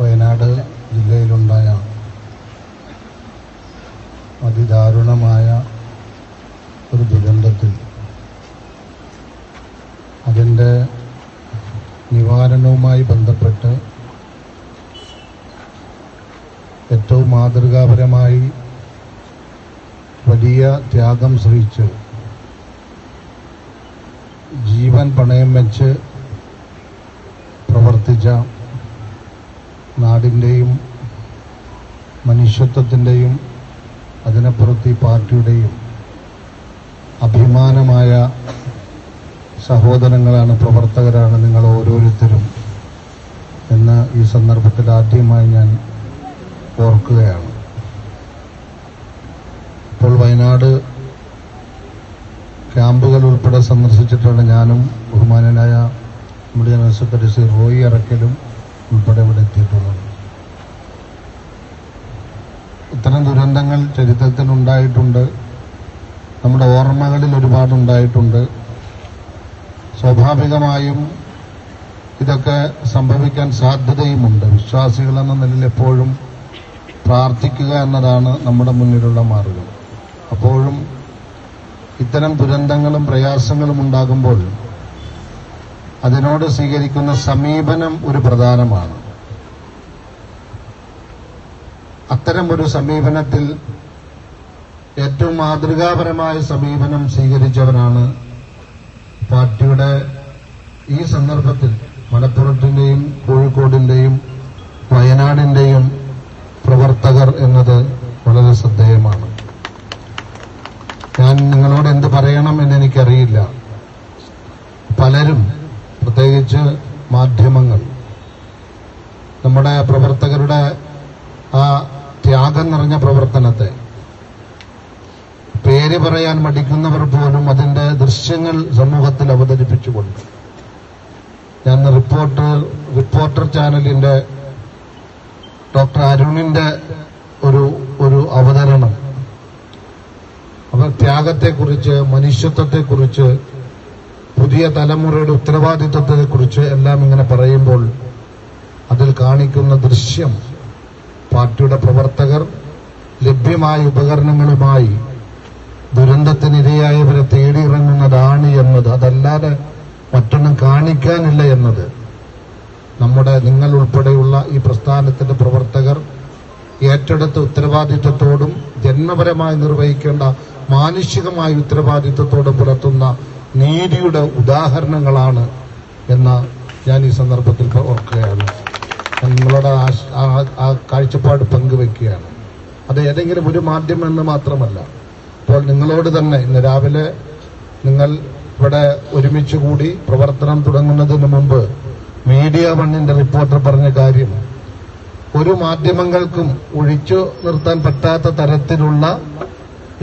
വയനാട് ജില്ലയിലുണ്ടായ അതിദാരുണമായ ഒരു ദുരന്തത്തിൽ അതിൻ്റെ നിവാരണവുമായി ബന്ധപ്പെട്ട് ഏറ്റവും മാതൃകാപരമായി വലിയ ത്യാഗം സഹിച്ച് ജീവൻ പണയം വെച്ച് പ്രവർത്തിച്ച നാടിൻ്റെയും മനുഷ്യത്വത്തിൻ്റെയും അതിനപ്പുറത്ത് ഈ പാർട്ടിയുടെയും അഭിമാനമായ സഹോദരങ്ങളാണ്, പ്രവർത്തകരാണ് നിങ്ങൾ ഓരോരുത്തരും എന്ന് ഈ സന്ദർഭത്തിൽ ആദ്യമായി ഞാൻ ഓർക്കുകയാണ്. ഇപ്പോൾ വയനാട് ക്യാമ്പുകൾ ഉൾപ്പെടെ സന്ദർശിച്ചിട്ടാണ് ഞാനും ബഹുമാനനായ നമ്മുടെ ജനറൽ സെക്രട്ടറി ശ്രീ റോയി അറക്കലും ഉൾപ്പെടെ ഇവിടെ എത്തിയിട്ടുള്ളത്. ഇത്തരം ദുരന്തങ്ങൾ ചരിത്രത്തിൽ ഉണ്ടായിട്ടുണ്ട്, നമ്മുടെ ഓർമ്മകളിൽ ഒരുപാടുണ്ടായിട്ടുണ്ട്. സ്വാഭാവികമായും ഇതൊക്കെ സംഭവിക്കാൻ സാധ്യതയുമുണ്ട്. വിശ്വാസികൾ എന്ന നിലയിൽ എപ്പോഴും പ്രാർത്ഥിക്കുക എന്നതാണ് നമ്മുടെ മുന്നിലുള്ള മാർഗം. അപ്പോഴും ഇത്തരം ദുരന്തങ്ങളും പ്രയാസങ്ങളും ഉണ്ടാകുമ്പോൾ അതിനോട് സ്വീകരിക്കുന്ന സമീപനം ഒരു പ്രധാനമാണ്. അത്തരം ഒരു സമീപനത്തിൽ ഏറ്റവും മാതൃകാപരമായ സമീപനം സ്വീകരിച്ചവരാണ് പാർട്ടിയുടെ ഈ സന്ദർഭത്തിൽ മലപ്പുറത്തിന്റെയും കോഴിക്കോടിന്റെയും വയനാടിന്റെയും പ്രവർത്തകർ എന്നത് വളരെ ശ്രദ്ധേയമാണ്. ഞാൻ നിങ്ങളോട് എന്ത് പറയണം എന്നെനിക്കറിയില്ല. പലരും, പ്രത്യേകിച്ച് മാധ്യമങ്ങൾ, നമ്മുടെ പ്രവർത്തകരുടെ ആ ത്യാഗം നിറഞ്ഞ പ്രവർത്തനത്തെ, പേര് പറയാൻ മടിക്കുന്നവർ പോലും അതിന്റെ ദൃശ്യങ്ങൾ സമൂഹത്തിൽ അവതരിപ്പിച്ചുകൊണ്ട്, ഞാൻ റിപ്പോർട്ടർ ചാനലിന്റെ ഡോക്ടർ അരുണിന്റെ ഒരു അവതരണം, അവർ ത്യാഗത്തെക്കുറിച്ച്, മനുഷ്യത്വത്തെക്കുറിച്ച്, പുതിയ തലമുറയുടെ ഉത്തരവാദിത്വത്തെക്കുറിച്ച് എല്ലാം ഇങ്ങനെ പറയുമ്പോൾ അതിൽ കാണിക്കുന്ന ദൃശ്യം പാർട്ടിയുടെ പ്രവർത്തകർ ലഭ്യമായ ഉപകരണങ്ങളുമായി ദുരന്തത്തിനിരയായവരെ തേടിയിറങ്ങുന്നതാണ് എന്നത്, അതല്ലാതെ മറ്റൊന്നും കാണിക്കാനില്ല എന്നത് നമ്മുടെ നിങ്ങൾ ഉൾപ്പെടെയുള്ള ഈ പ്രസ്ഥാനത്തിന്റെ പ്രവർത്തകർ ഏറ്റെടുത്ത ഉത്തരവാദിത്വത്തോടും ജന്മപരമായി നിർവഹിക്കേണ്ട മാനുഷികമായ ഉത്തരവാദിത്വത്തോടും പുലർത്തുന്ന നീതിയുടെ ഉദാഹരണങ്ങളാണ് എന്ന് ഞാൻ ഈ സന്ദർഭത്തിൽ ഓർക്കുകയാണ്. നിങ്ങളുടെ ആ കാഴ്ചപ്പാട് പങ്കുവെക്കുകയാണ്. അത് ഏതെങ്കിലും ഒരു മാധ്യമം എന്ന് മാത്രമല്ല. അപ്പോൾ നിങ്ങളോട് തന്നെ ഇന്ന് രാവിലെ നിങ്ങൾ ഇവിടെ ഒരുമിച്ച് കൂടി പ്രവർത്തനം തുടങ്ങുന്നതിന് മുമ്പ് മീഡിയ വണ്ണിന്റെ റിപ്പോർട്ടർ പറഞ്ഞ കാര്യം, ഒരു മാധ്യമങ്ങൾക്കും ഒഴിച്ചു നിർത്താൻ പറ്റാത്ത തരത്തിലുള്ള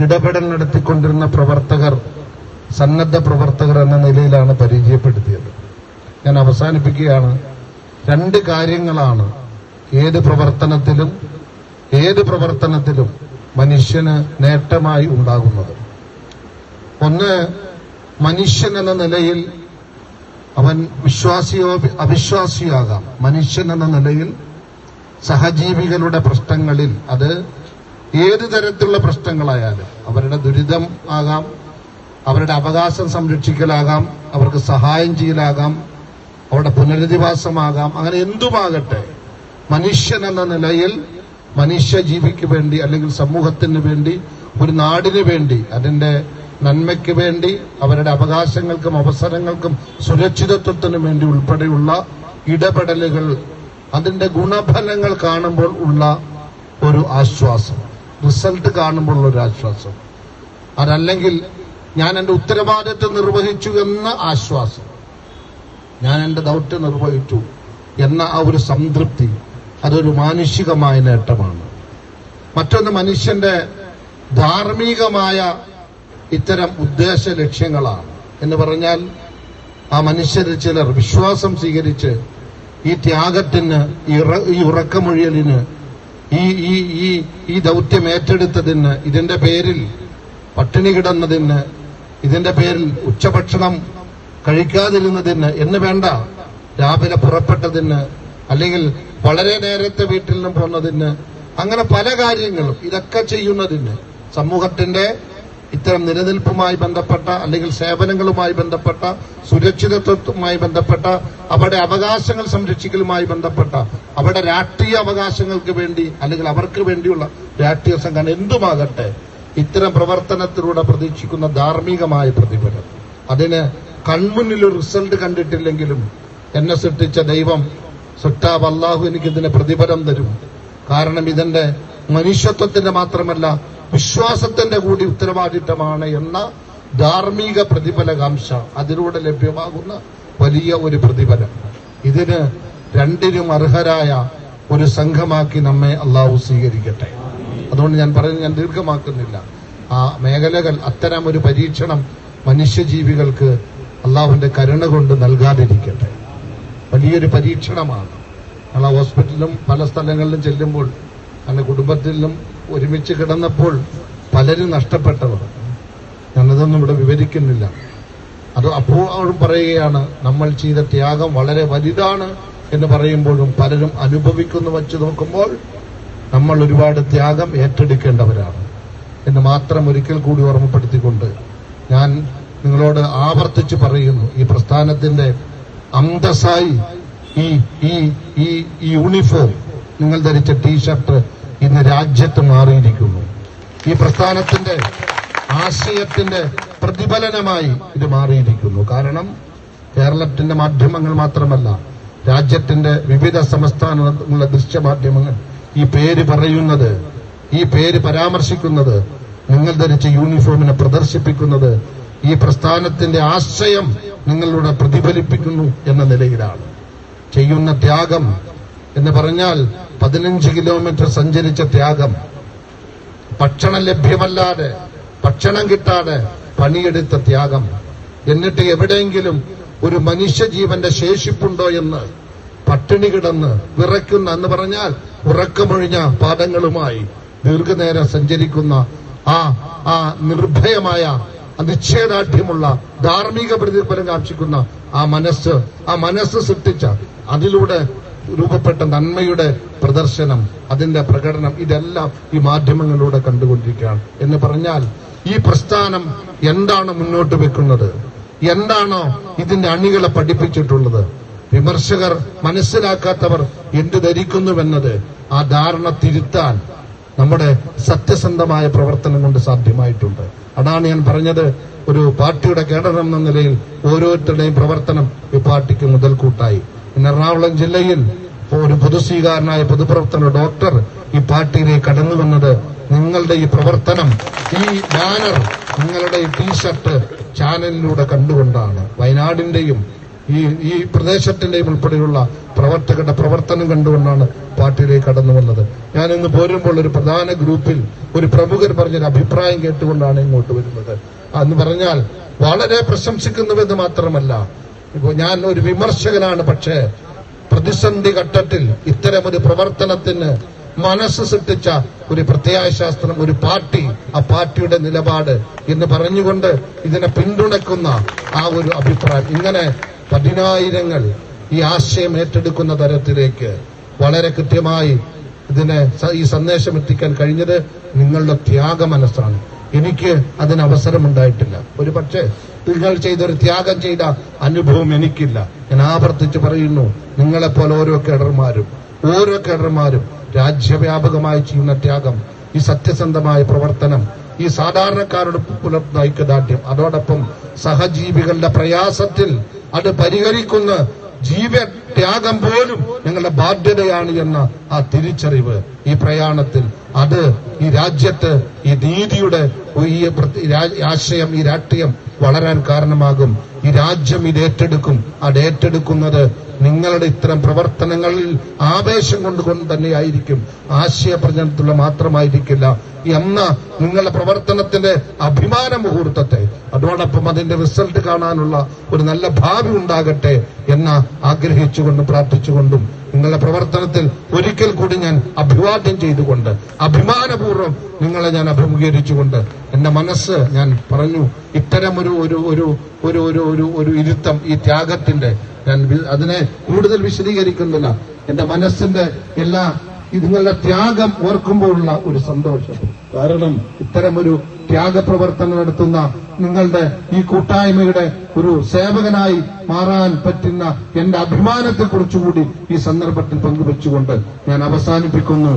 ഇടപെടൽ നടത്തിക്കൊണ്ടിരുന്ന പ്രവർത്തകർ, സന്നദ്ധ പ്രവർത്തകർ എന്ന നിലയിലാണ് പരിചയപ്പെടുത്തിയത്. ഞാൻ അവസാനിപ്പിക്കുകയാണ്. രണ്ട് കാര്യങ്ങളാണ് ഏത് പ്രവർത്തനത്തിലും മനുഷ്യന് നേട്ടമായി ഉണ്ടാകുന്നത്. ഒന്ന്, മനുഷ്യൻ എന്ന നിലയിൽ അവൻ വിശ്വാസിയോ അവിശ്വാസിയോ ആകാം. മനുഷ്യൻ എന്ന നിലയിൽ സഹജീവികളുടെ പ്രശ്നങ്ങളിൽ, അത് ഏത് തരത്തിലുള്ള പ്രശ്നങ്ങളായാലും, അവരുടെ ദുരിതം ആകാം, അവരുടെ അവകാശം സംരക്ഷിക്കലാകാം, അവർക്ക് സഹായം ചെയ്യലാകാം, അവരുടെ പുനരധിവാസമാകാം, അങ്ങനെ എന്തുമാകട്ടെ, മനുഷ്യൻ എന്ന നിലയിൽ മനുഷ്യജീവിക്ക് വേണ്ടി, അല്ലെങ്കിൽ സമൂഹത്തിന് വേണ്ടി, ഒരു നാടിന് വേണ്ടി, അതിന്റെ നന്മയ്ക്ക് വേണ്ടി, അവരുടെ അവകാശങ്ങൾക്കും അവസരങ്ങൾക്കും സുരക്ഷിതത്വത്തിനും വേണ്ടി ഉൾപ്പെടെയുള്ള ഇടപെടലുകൾ, അതിന്റെ ഗുണഫലങ്ങൾ കാണുമ്പോൾ ഉള്ള ഒരു ആശ്വാസം, റിസൾട്ട് കാണുമ്പോൾ ഒരു ആശ്വാസം, അതല്ലെങ്കിൽ ഞാൻ എന്റെ ഉത്തരവാദിത്വം നിർവഹിച്ചു എന്ന ആശ്വാസം, ഞാൻ എന്റെ ദൗത്യം നിർവഹിച്ചു എന്ന ആ ഒരു സംതൃപ്തി, അതൊരു മാനുഷികമായ നേട്ടമാണ്. മറ്റൊന്ന്, മനുഷ്യന്റെ ധാർമ്മികമായ ഇത്തരം ഉദ്ദേശ ലക്ഷ്യങ്ങളാണ്. എന്ന് പറഞ്ഞാൽ ആ മനുഷ്യരിൽ ചിലർ വിശ്വാസം സ്വീകരിച്ച് ഈ ത്യാഗത്തിന്, ഈ ഉറക്കമൊഴിയലിന്, ഈ ദൗത്യം ഏറ്റെടുത്തതിന്, ഇതിന്റെ പേരിൽ പട്ടിണി കിടന്നതിന്, ഇതിന്റെ പേരിൽ ഉച്ചഭക്ഷണം കഴിക്കാതിരുന്നതിന് എന്ന് വേണ്ട, രാവിലെ പുറപ്പെട്ടതിന്, അല്ലെങ്കിൽ വളരെ നേരത്തെ വീട്ടിൽ നിന്നും പോകുന്നതിന്, അങ്ങനെ പല കാര്യങ്ങളും ഇതൊക്കെ ചെയ്യുന്നതിന് സമൂഹത്തിന്റെ ഇത്തരം നിലനിൽപ്പുമായി ബന്ധപ്പെട്ട അല്ലെങ്കിൽ സേവനങ്ങളുമായി ബന്ധപ്പെട്ട സുരക്ഷിതത്വവുമായി ബന്ധപ്പെട്ട അവരുടെ അവകാശങ്ങൾ സംരക്ഷിക്കലുമായി ബന്ധപ്പെട്ട അവരുടെ രാഷ്ട്രീയ അവകാശങ്ങൾക്ക് വേണ്ടി അല്ലെങ്കിൽ അവർക്ക് വേണ്ടിയുള്ള രാഷ്ട്രീയ സംഘടന എന്തുമാകട്ടെ, ഇത്തരം പ്രവർത്തനത്തിലൂടെ പ്രതീക്ഷിക്കുന്ന ധാർമ്മികമായ പ്രതിഫലം, അതിന് കൺമുന്നിലൊരു റിസൾട്ട് കണ്ടിട്ടില്ലെങ്കിലും എന്നെ സൃഷ്ടിച്ച ദൈവം സൃഷ്ടാവ് അല്ലാഹു എനിക്കിതിന് പ്രതിഫലം തരും. കാരണം ഇതെന്റെ മനുഷ്യത്വത്തിന്റെ മാത്രമല്ല വിശ്വാസത്തിന്റെ കൂടി ഉത്തരവാദിത്തമാണ് എന്ന ധാർമ്മിക പ്രതിഫലകാംക്ഷ, അതിലൂടെ ലഭ്യമാകുന്ന വലിയ ഒരു പ്രതിഫലം. ഇതിന് രണ്ടിനും അർഹരായ ഒരു സംഘമാക്കി നമ്മെ അല്ലാഹു സ്വീകരിക്കട്ടെ. അതുകൊണ്ട് ഞാൻ പറയുന്നത്, ഞാൻ ദീർഘമാക്കുന്നില്ല. ആ മേഖലകൾ, അത്തരം ഒരു പരീക്ഷണം മനുഷ്യജീവികൾക്ക് അല്ലാഹുവിന്റെ കരുണ കൊണ്ട് നൽകാതിരിക്കട്ടെ. വലിയൊരു പരീക്ഷണമാണ്. ഞങ്ങൾ ഹോസ്പിറ്റലിലും പല സ്ഥലങ്ങളിലും ചെല്ലുമ്പോൾ, അങ്ങനെ കുടുംബത്തിലും ഒരുമിച്ച് കിടന്നപ്പോൾ പലരും നഷ്ടപ്പെട്ടവർ. ഞാനതൊന്നും ഇവിടെ വിവരിക്കുന്നില്ല. അത് അപ്പോഴും പറയുകയാണ്, നമ്മൾ ചെയ്ത ത്യാഗം വളരെ വലുതാണ് എന്ന് പറയുമ്പോഴും പലരും അനുഭവിക്കുന്നു വച്ച് നോക്കുമ്പോൾ നമ്മൾ ഒരുപാട് ത്യാഗം ഏറ്റെടുക്കേണ്ടവരാണ് എന്ന് മാത്രം ഒരിക്കൽ കൂടി ഓർമ്മപ്പെടുത്തിക്കൊണ്ട് ഞാൻ നിങ്ങളോട് ആവർത്തിച്ച് പറയുന്നു, ഈ പ്രസ്ഥാനത്തിന്റെ അന്തസ്സായി ഈ യൂണിഫോം, നിങ്ങൾ ധരിച്ച ടീഷർട്ട് ഇന്ന് രാജ്യത്ത് മാറിയിരിക്കുന്നു. ഈ പ്രസ്ഥാനത്തിന്റെ ആശയത്തിന്റെ പ്രതിഫലനമായി ഇത് മാറിയിരിക്കുന്നു. കാരണം കേരളത്തിന്റെ മാധ്യമങ്ങൾ മാത്രമല്ല, രാജ്യത്തിന്റെ വിവിധ സംസ്ഥാനങ്ങളിലെ ദൃശ്യമാധ്യമങ്ങൾ ഈ പേര് പറയുന്നത്, ഈ പേര് പരാമർശിക്കുന്നത്, നിങ്ങൾ ധരിച്ച യൂണിഫോമിനെ പ്രദർശിപ്പിക്കുന്നത് ഈ പ്രസ്ഥാനത്തിന്റെ ആശയം നിങ്ങളുടെ പ്രതിഫലിപ്പിക്കുന്നു എന്ന നിലയിലാണ്. ചെയ്യുന്ന ത്യാഗം എന്ന് പറഞ്ഞാൽ 15 കിലോമീറ്റർ സഞ്ചരിച്ച ത്യാഗം, ഭക്ഷണം ലഭ്യമല്ലാതെ, ഭക്ഷണം കിട്ടാതെ പണിയെടുത്ത ത്യാഗം, എന്നിട്ട് എവിടെയെങ്കിലും ഒരു മനുഷ്യജീവന്റെ ശേഷിപ്പുണ്ടോ എന്ന് പട്ടിണി കിടന്ന് വിറയ്ക്കുന്ന, എന്ന് പറഞ്ഞാൽ ഉറക്കമൊഴിഞ്ഞ പാദങ്ങളുമായി ദീർഘനേരം സഞ്ചരിക്കുന്ന ആ നിർഭയമായ നിശ്ചയദാർഢ്യമുള്ള ധാർമ്മിക പ്രതിഫലം കാക്ഷിക്കുന്ന ആ മനസ്സ് സൃഷ്ടിച്ച, അതിലൂടെ രൂപപ്പെട്ട നന്മയുടെ പ്രദർശനം, അതിന്റെ പ്രകടനം, ഇതെല്ലാം ഈ മാധ്യമങ്ങളിലൂടെ കണ്ടുകൊണ്ടിരിക്കുകയാണ്. എന്ന് പറഞ്ഞാൽ ഈ പ്രസ്ഥാനം എന്താണ് മുന്നോട്ട് വെക്കുന്നത്, എന്താണോ ഇതിന്റെ അണികളെ പഠിപ്പിച്ചിട്ടുള്ളത്, വിമർശകർ മനസ്സിലാക്കാത്തവർ എന്ത് ധരിക്കുന്നുവെന്നത് ആ ധാരണ തിരുത്താൻ നമ്മുടെ സത്യസന്ധമായ പ്രവർത്തനം കൊണ്ട് സാധ്യമായിട്ടുണ്ട്. അതാണ് ഞാൻ പറഞ്ഞത്, ഒരു പാർട്ടിയുടെ കേഡർ എന്ന നിലയിൽ ഓരോരുത്തരുടെയും പ്രവർത്തനം ഈ പാർട്ടിക്ക് മുതൽക്കൂട്ടായി. എറണാകുളം ജില്ലയിൽ ഒരു പൊതുസ്വീകാരനായ പൊതുപ്രവർത്തന ഡോക്ടർ ഈ പാർട്ടിയിലേക്ക് കടന്നു വന്നത് നിങ്ങളുടെ ഈ പ്രവർത്തനം, ഈ ബാനർ, നിങ്ങളുടെ ഈ ടീഷർട്ട് ചാനലിലൂടെ കണ്ടുകൊണ്ടാണ്. വയനാടിന്റെയും ഈ പ്രദേശത്തിന്റെയും ഉൾപ്പെടെയുള്ള പ്രവർത്തകരുടെ പ്രവർത്തനം കണ്ടുകൊണ്ടാണ് പാർട്ടിയിലേക്ക് കടന്നു വന്നത്. ഞാൻ ഇന്ന് പോരുമ്പോൾ ഒരു പ്രധാന ഗ്രൂപ്പിൽ ഒരു പ്രമുഖർ പറഞ്ഞൊരു അഭിപ്രായം കേട്ടുകൊണ്ടാണ് ഇങ്ങോട്ട് വരുന്നത്. എന്ന് പറഞ്ഞാൽ വളരെ പ്രശംസിക്കുന്നുവെന്ന് മാത്രമല്ല, ഇപ്പോ ഞാൻ ഒരു വിമർശകനാണ്, പക്ഷേ പ്രതിസന്ധി ഘട്ടത്തിൽ ഇത്തരമൊരു പ്രവർത്തനത്തിന് മനസ്സ് സൃഷ്ടിച്ച ഒരു പ്രത്യയശാസ്ത്രം, ഒരു പാർട്ടി, ആ പാർട്ടിയുടെ നിലപാട് എന്ന് പറഞ്ഞുകൊണ്ട് ഇതിനെ പിന്തുണക്കുന്ന ആ ഒരു അഭിപ്രായം, ഇങ്ങനെ 10,000 ഈ ആശയം ഏറ്റെടുക്കുന്ന തരത്തിലേക്ക് വളരെ കൃത്യമായി ഈ സന്ദേശം എത്തിക്കാൻ കഴിഞ്ഞത് നിങ്ങളുടെ ത്യാഗ മനസ്സാണ്. എനിക്ക് അതിന് അവസരമുണ്ടായിട്ടില്ല. ഒരു പക്ഷേ നിങ്ങൾ ചെയ്തൊരു ത്യാഗം ചെയ്ത അനുഭവം എനിക്കില്ല. ഞാൻ ആവർത്തിച്ച് പറയുന്നു, നിങ്ങളെപ്പോലെ ഓരോ കേഡർമാരും രാജ്യവ്യാപകമായി ചെയ്യുന്ന ത്യാഗം, ഈ സത്യസന്ധമായ പ്രവർത്തനം, ഈ സാധാരണക്കാരോട് പുലർത്തുന്ന ഐക്യദാർഢ്യം, അതോടൊപ്പം സഹജീവികളുടെ പ്രയാസത്തിൽ അത് പരിഹരിക്കുന്ന ജീവത്യാഗം പോലും ഞങ്ങളുടെ ബാധ്യതയാണ് എന്ന ആ തിരിച്ചറിവ് ഈ പ്രയാണത്തിൽ, അത് ഈ രാജ്യത്ത് ഈ നീതിയുടെ ഈ ആശയം, ഈ രാഷ്ട്രീയം വളരാൻ കാരണമാകും. ഈ രാജ്യം ഇത് ഏറ്റെടുക്കും. അത് ഏറ്റെടുക്കുന്നത് നിങ്ങളുടെ ഇത്തരം പ്രവർത്തനങ്ങളിൽ ആവേശം കൊണ്ടുകൊണ്ട് തന്നെയായിരിക്കും. ആശയപ്രചരണത്തിലുള്ള മാത്രമായിരിക്കില്ല എന്ന നിങ്ങളുടെ പ്രവർത്തനത്തിന്റെ അഭിമാന മുഹൂർത്തത്തെ, അതോടൊപ്പം അതിന്റെ റിസൾട്ട് കാണാനുള്ള ഒരു നല്ല ഭാവി ഉണ്ടാകട്ടെ എന്ന് ആഗ്രഹിച്ചുകൊണ്ടും പ്രാർത്ഥിച്ചുകൊണ്ടും നിങ്ങളുടെ പ്രവർത്തനത്തിൽ ഒരിക്കൽ കൂടി ഞാൻ അഭിവാദ്യം ചെയ്തുകൊണ്ട് അഭിമാനപൂർവ്വം നിങ്ങളെ ഞാൻ അഭിമുഖീകരിച്ചുകൊണ്ട് എന്റെ മനസ്സ്, ഞാൻ പറഞ്ഞു, ഇത്തരം ഒരു ഇരുത്തം, ഈ ത്യാഗത്തിന്റെ ഞാൻ അതിനെ കൂടുതൽ വിശദീകരിക്കുന്നില്ല. എന്റെ മനസ്സിന്റെ എല്ലാ നിങ്ങളുടെ ത്യാഗം ഓർക്കുമ്പോഴുള്ള ഒരു സന്തോഷം. കാരണം ഇത്തരമൊരു ത്യാഗപ്രവർത്തനം നടത്തുന്ന നിങ്ങളുടെ ഈ കൂട്ടായ്മയുടെ ഒരു സേവകനായി മാറാൻ പറ്റുന്ന എന്റെ അഭിമാനത്തെക്കുറിച്ചുകൂടി ഈ സന്ദർഭത്തിൽ പങ്കുവെച്ചുകൊണ്ട് ഞാൻ അവസാനിപ്പിക്കുന്നു.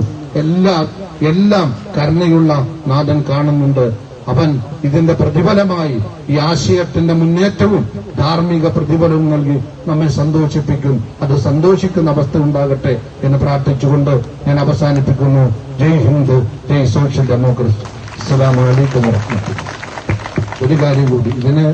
എല്ലാം കരുണയുള്ള നാഥൻ കാണുന്നുണ്ട്. അവൻ ഇതിന്റെ പ്രതിഫലമായി ഈ ആശയത്തിന്റെ മുന്നേറ്റവും ധാർമ്മിക പ്രതിഫലവും നൽകി നമ്മെ സന്തോഷിപ്പിക്കും. അത് സന്തോഷിക്കുന്ന അവസ്ഥ ഉണ്ടാകട്ടെ എന്ന് പ്രാർത്ഥിച്ചുകൊണ്ട് ഞാൻ അവസാനിപ്പിക്കുന്നു. ജയ് ഹിന്ദ്, ജയ് സോഷ്യൽ ഡെമോക്രസി. അസ്സലാമു അലൈക്കും വറഹ്മത്തുള്ളാഹി. ഒരു കാര്യം കൂടി, ഇതിന്